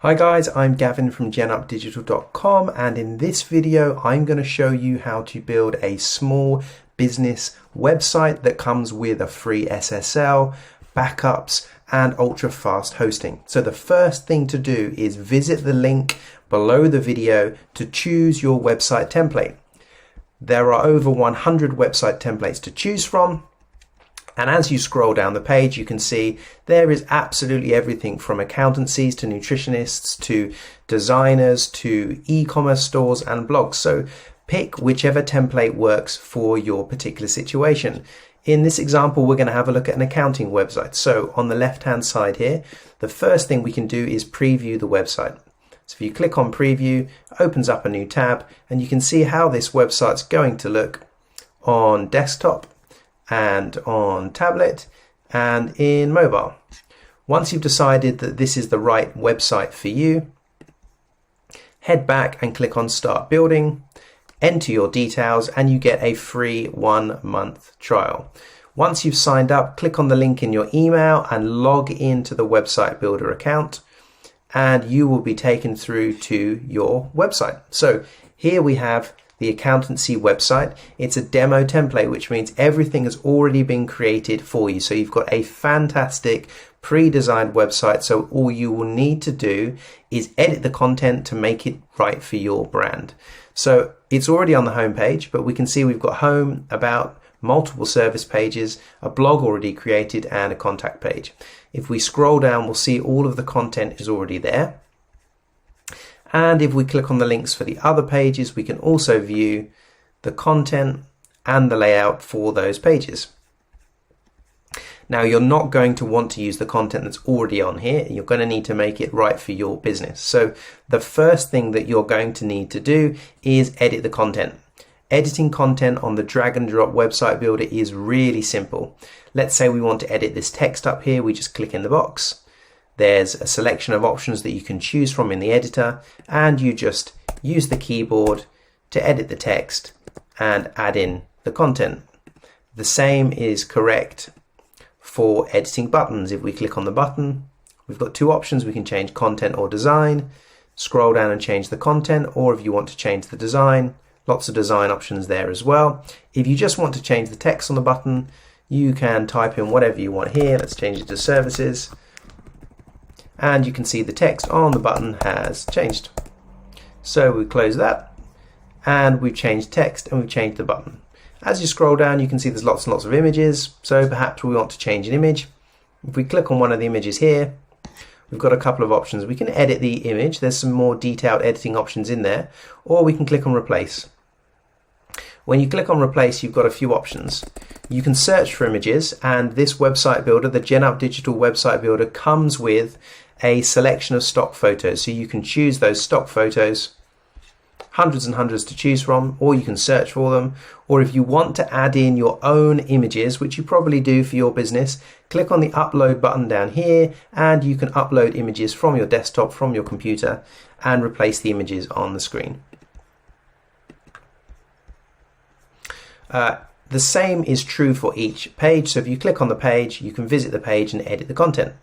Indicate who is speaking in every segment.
Speaker 1: Hi guys, I'm Gavin from genupdigital.com, and in this video I'm going to show you how to build a small business website that comes with a free SSL, backups and ultra fast hosting. So the first thing to do is visit the link below the video to choose your website template. There are over 100 website templates to choose from. And as you scroll down the page, you can see there is absolutely everything from accountancies to nutritionists to designers to e-commerce stores and blogs. So pick whichever template works for your particular situation. In this example, we're going to have a look at an accounting website. So on the left-hand side here, the first thing we can do is preview the website. So if you click on preview, it opens up a new tab and you can see how this website's going to look on desktop and on tablet and in mobile. Once you've decided that this is the right website for you, head back and click on Start Building, enter your details, and you get a free 1-month trial. Once you've signed up, click on the link in your email and log into the Website Builder account, and you will be taken through to your website. So here we have the accountancy website. It's a demo template, which means everything has already been created for you. So you've got a fantastic pre-designed website. So all you will need to do is edit the content to make it right for your brand. So it's already on the home page, but we can see we've got home, about, multiple service pages, a blog already created, and a contact page. If we scroll down, we'll see all of the content is already there. And if we click on the links for the other pages, we can also view the content and the layout for those pages. Now, you're not going to want to use the content that's already on here. You're going to need to make it right for your business. So the first thing that you're going to need to do is edit the content. Editing content on the drag and drop website builder is really simple. Let's say we want to edit this text up here. We just click in the box. There's a selection of options that you can choose from in the editor, and you just use the keyboard to edit the text and add in the content. The same is correct for editing buttons. If we click on the button, we've got two options. We can change content or design, scroll down and change the content, or if you want to change the design, lots of design options there as well. If you just want to change the text on the button, you can type in whatever you want here. Let's change it to services. And you can see the text on the button has changed. So we close that, and we've changed text and we've changed the button. As you scroll down, you can see there's lots and lots of images. So perhaps we want to change an image. If we click on one of the images here, we've got a couple of options. We can edit the image. There's some more detailed editing options in there, or we can click on replace. When you click on replace, you've got a few options. You can search for images, and this website builder, the GenUp Digital website builder, comes with a selection of stock photos. So you can choose those stock photos, hundreds and hundreds to choose from, or you can search for them. Or if you want to add in your own images, which you probably do for your business, click on the upload button down here, and you can upload images from your desktop, from your computer, and replace the images on the screen. The same is true for each page. So if you click on the page, you can visit the page and edit the content.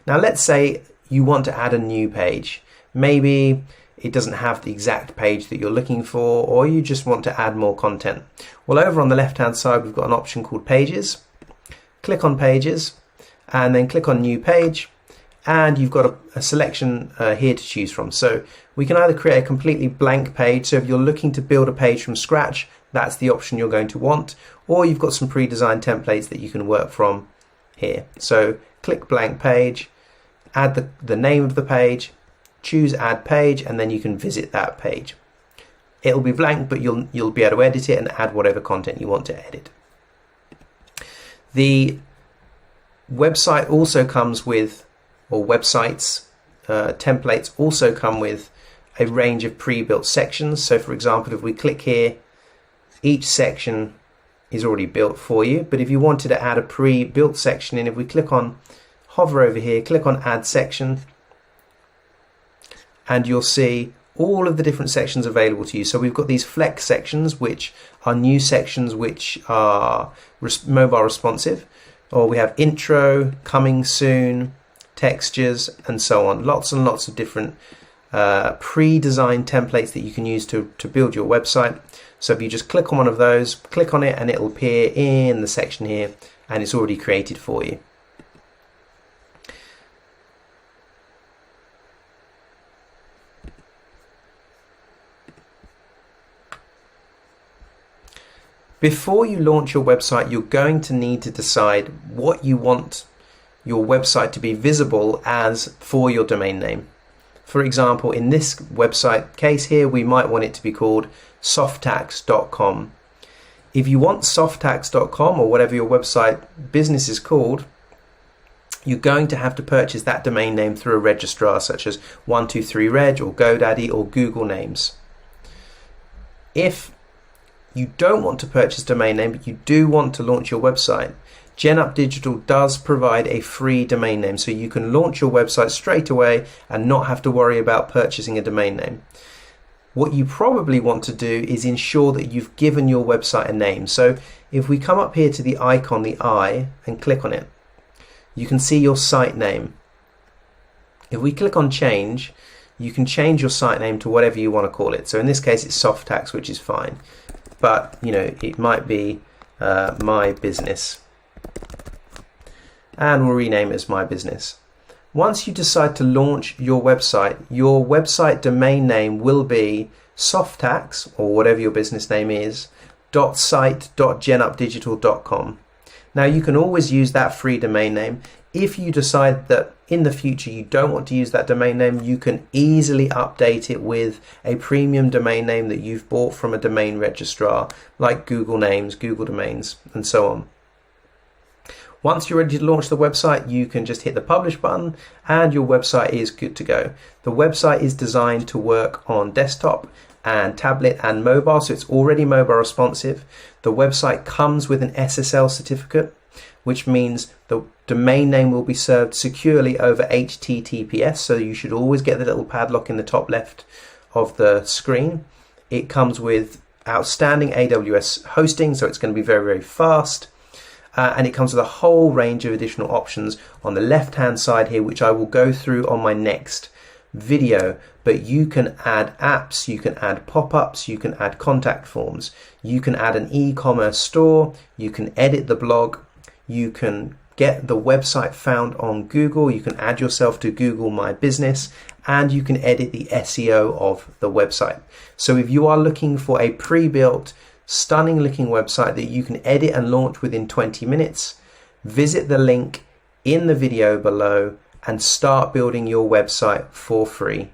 Speaker 1: Now let's say you want to add a new page. Maybe it doesn't have the exact page that you're looking for, or you just want to add more content. Well, over on the left hand side, we've got an option called Pages. Click on Pages and then click on New Page, and you've got a selection here to choose from. So we can either create a completely blank page. So if you're looking to build a page from scratch, that's the option you're going to want, or you've got some pre-designed templates that you can work from here. So click blank page, add the name of the page, choose add page, and then you can visit that page. It'll be blank, but you'll be able to edit it and add whatever content you want to edit. The website also comes with, or websites, templates also come with a range of pre-built sections. So for example, if we click here, each section is already built for you, but if you wanted to add a pre-built section in, if we click on, hover over here, click on add section, and you'll see all of the different sections available to you. So we've got these flex sections, which are new sections which are mobile responsive, or we have intro, coming soon, textures, and so on. Lots and lots of different pre-designed templates that you can use to build your website. So if you just click on one of those, click on it, and it'll appear in the section here, and it's already created for you. Before you launch your website, you're going to need to decide what you want your website to be visible as for your domain name. For example, in this website case here, we might want it to be called softax.com. If you want softax.com, or whatever your website business is called, you're going to have to purchase that domain name through a registrar such as 123reg or GoDaddy or Google Names. If you don't want to purchase domain name, but you do want to launch your website, GenUp Digital does provide a free domain name, so you can launch your website straight away and not have to worry about purchasing a domain name. What you probably want to do is ensure that you've given your website a name. So if we come up here to the icon, the eye, and click on it, you can see your site name. If we click on change, you can change your site name to whatever you want to call it. So in this case, it's Softax, which is fine. But, you know, it might be My Business. And we'll rename it as My Business. Once you decide to launch your website domain name will be Softax, or whatever your business name is, .site.genupdigital.com. Now you can always use that free domain name. If you decide that in the future you don't want to use that domain name, you can easily update it with a premium domain name that you've bought from a domain registrar like Google Names, Google Domains, and so on. Once you're ready to launch the website, you can just hit the publish button and your website is good to go. The website is designed to work on desktop and tablet and mobile, so it's already mobile responsive. The website comes with an SSL certificate, which means the domain name will be served securely over HTTPS, so you should always get the little padlock in the top left of the screen. It comes with outstanding AWS hosting, so it's going to be very, very fast. And it comes with a whole range of additional options on the left hand side here, which I will go through on my next video. But you can add apps, you can add pop-ups, you can add contact forms, you can add an e-commerce store, you can edit the blog, you can get the website found on Google, you can add yourself to Google My Business, and you can edit the SEO of the website. So if you are looking for a pre-built, stunning looking website that you can edit and launch within 20 minutes, visit the link in the video below and start building your website for free.